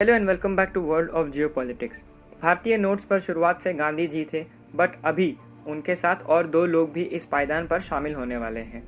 Hello and welcome back to world of geopolitics. भारतीय notes पर शुरुआत से गांधी जी थे, बट अभी उनके साथ और दो लोग भी इस पायदान पर शामिल होने वाले हैं।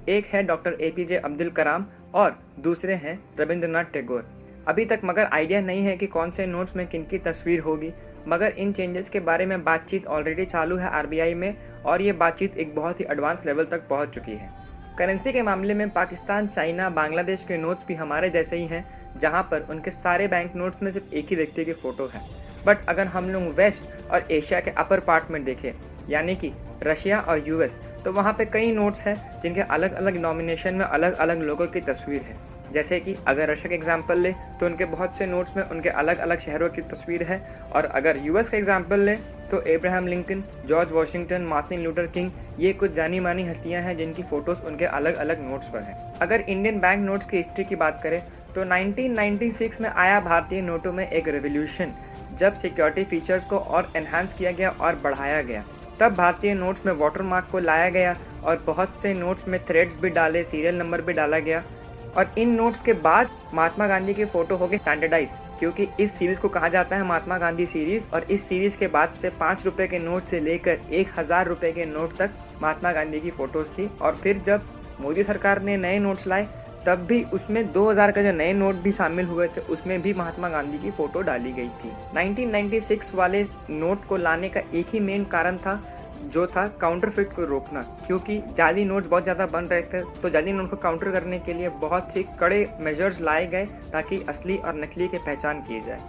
एक है डॉक्टर एपीजे अब्दुल कलाम और दूसरे हैं रविंद्रनाथ टैगोर। अभी तक मगर आइडिया नहीं है कि कौन से नोट्स में किनकी तस्वीर होगी, मगर इन चेंजेस के बारे में बातचीत ऑलरेडी चालू है आरबीआई में और ये बातचीत एक बहुत ही एडवांस लेवल तक पहुंच चुकी है। करेंसी के मामले में पाकिस्तान, चाइना, बांग्लादेश के नोट्स भी हमारे जैसे ही हैं, जहां पर उनके सारे बैंक नोट्स में सिर्फ एक ही व्यक्ति की फ़ोटो है। बट अगर हम लोग वेस्ट और एशिया के अपर पार्ट में देखें, यानी कि रशिया और यूएस, तो वहाँ पे कई नोट्स हैं जिनके अलग अलग नॉमिनेशन में अलग अलग लोगों की तस्वीर है। जैसे कि अगर रशिया का एग्जाम्पल ले तो उनके बहुत से नोट्स में उनके अलग अलग शहरों की तस्वीर है, और अगर यूएस का एग्जाम्पल ले तो Abraham Lincoln, George Washington, Martin Luther king, ये कुछ जानी मानी हस्तियां हैं जिनकी फ़ोटोज़ उनके अलग अलग नोट्स पर हैं। अगर इंडियन बैंक नोट्स की हिस्ट्री की बात करें तो 1996 में आया भारतीय नोटों में एक रेवोल्यूशन, जब सिक्योरिटी फीचर्स को और एनहांस किया गया और बढ़ाया गया। तब भारतीय नोट्स में वाटरमार्क को लाया गया और बहुत से नोट्स में थ्रेड्स भी डाले, सीरियल नंबर भी डाला गया। और इन नोट्स के बाद महात्मा गांधी की फ़ोटो हो गई स्टैंडर्डाइज, क्योंकि इस सीरीज़ को कहा जाता है महात्मा गांधी सीरीज़। और इस सीरीज़ के बाद से 5 रुपये के नोट से लेकर 1000 रुपये के नोट तक महात्मा गांधी की फ़ोटोज़ थी। और फिर जब मोदी सरकार ने नए नोट्स लाए तब भी उसमें 2000 का जो नए नोट भी शामिल हुए थे, उसमें भी महात्मा गांधी की फ़ोटो डाली गई थी। 1996 वाले नोट को लाने का एक ही मेन कारण था, जो था काउंटरफिट को रोकना, क्योंकि जाली नोट्स बहुत ज़्यादा बन रहे थे। तो जाली नोट को काउंटर करने के लिए बहुत ही कड़े मेजर्स लाए गए ताकि असली और नकली की पहचान की जाए।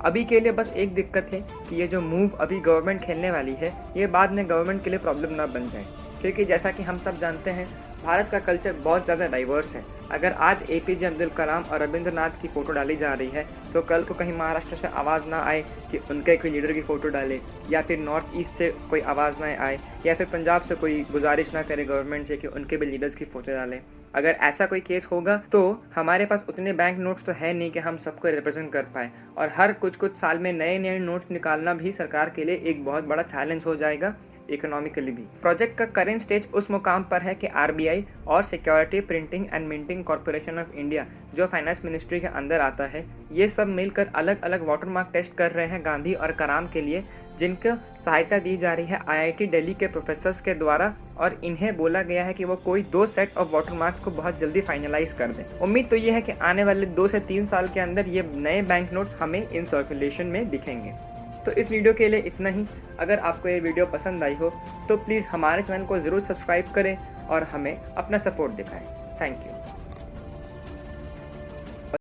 अभी के लिए बस एक दिक्कत है कि ये जो मूव अभी गवर्नमेंट खेलने वाली है, ये बाद में गवर्नमेंट के लिए प्रॉब्लम ना बन जाए, क्योंकि जैसा कि हम सब जानते हैं भारत का कल्चर बहुत ज़्यादा डाइवर्स है। अगर आज एपीजे अब्दुल कलाम और रविंद्रनाथ की फ़ोटो डाली जा रही है तो कल को कहीं महाराष्ट्र से आवाज़ ना आए कि उनके कोई लीडर की फ़ोटो डाले, या फिर नॉर्थ ईस्ट से कोई आवाज़ ना आए, या फिर पंजाब से कोई गुजारिश ना करे गवर्नमेंट से कि उनके भी लीडर्स की फ़ोटो डालें। अगर ऐसा कोई केस होगा तो हमारे पास उतने बैंक नोट्स तो है नहीं कि हम सबको रिप्रेजेंट कर पाएँ, और हर कुछ साल में नए नए नोट्स निकालना भी सरकार के लिए एक बहुत बड़ा चैलेंज हो जाएगा इकोनॉमिकली भी। प्रोजेक्ट का करेंट स्टेज उस मुकाम पर है कि आरबीआई और security printing and minting corporation of India, जो फाइनेंस मिनिस्ट्री के अंदर आता है, ये सब मिलकर अलग अलग वाटरमार्क टेस्ट कर रहे हैं गांधी और कलाम के लिए, जिनका सहायता दी जा रही है आईआईटी दिल्ली के प्रोफेसर्स के द्वारा। और इन्हें बोला गया है कि वो कोई 2 सेट ऑफ वाटरमार्क्स को बहुत जल्दी फाइनलाइज कर दें। उम्मीद तो ये है कि आने वाले 2 से 3 साल के अंदर ये नए बैंक नोट्स हमें इन सर्कुलेशन में दिखेंगे। तो इस वीडियो के लिए इतना ही। अगर आपको ये वीडियो पसंद आई हो तो प्लीज़ हमारे चैनल को ज़रूर सब्सक्राइब करें और हमें अपना सपोर्ट दिखाएं। Thank you.